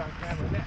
สั่งแค่เหมือนเนี่ย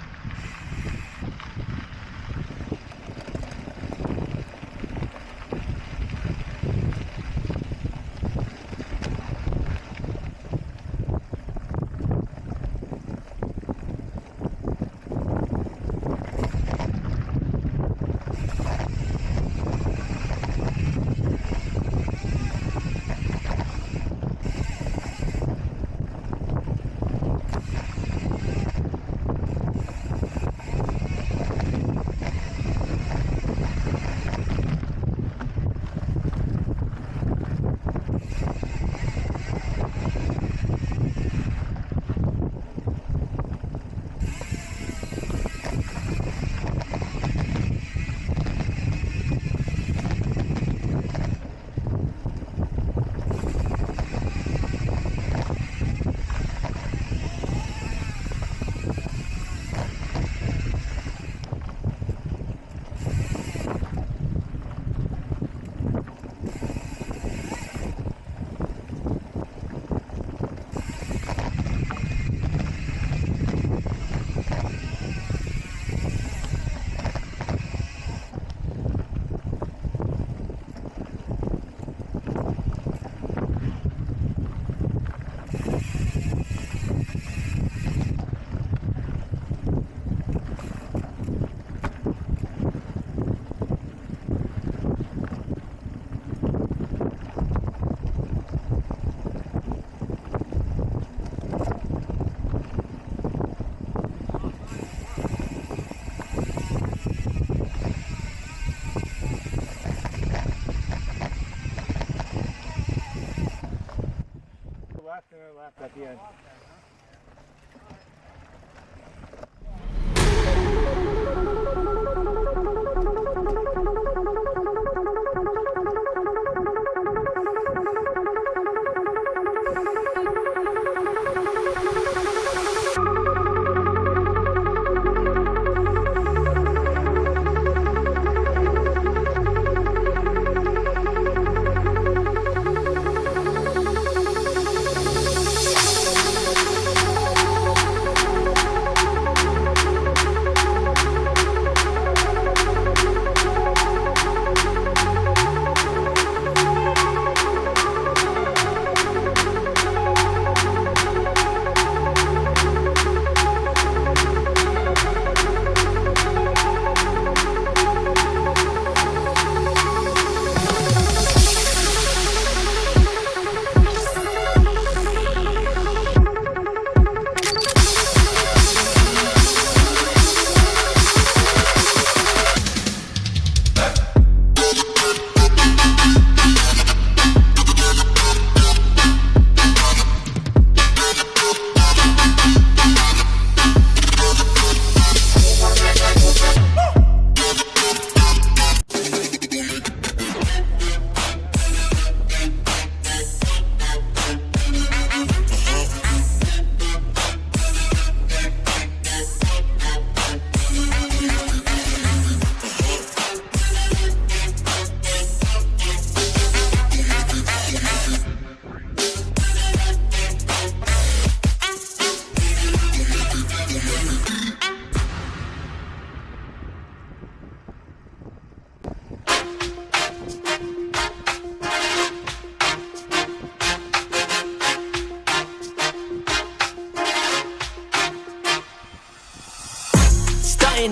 ว่าตะเพียน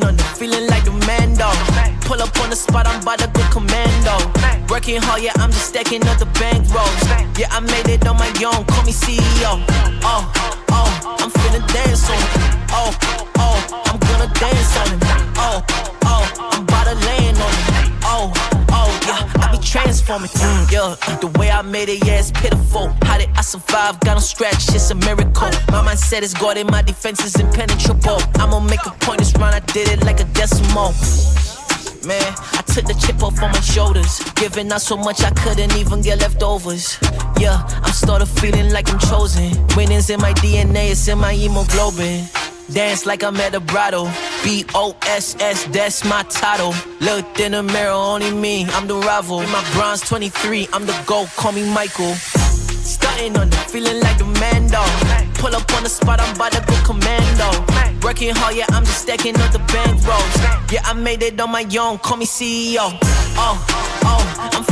On the feeling like the Mando. Pull up on the spot, I'm about to go commando. Working hard, yeah, I'm just stacking up the bankrolls. Yeah, I made it on my own, call me CEO. Oh, I'm finna dance on it. Oh, I'm gonna dance on it. Oh, I'm about to land on it. Oh, yeah, I be transforming. Yeah, the way I made it, yeah, it's pitiful. How did I survive? Got no scratch, it's a miracle. My mindset is guarded, my defense is impenetrable. I'ma make a point this round, I did it like a decimal. Man, I took the chip off on my shoulders, giving out so much I couldn't even get leftovers. Yeah, I'm started feeling like I'm chosen. Winning's in my DNA, it's in my hemoglobin. Dance like I'm at a bridal. B-O-S-S, that's my title. Looked in the mirror, only me, I'm the rival. In my bronze 23, I'm the GOAT, call me Michael. Stunting on the feeling like the Mando. Pull up on the spot, I'm about to go commando. Working Working hard, yeah, I'm just stacking up the bankrolls. Yeah, I made it on my own, call me CEO. I'm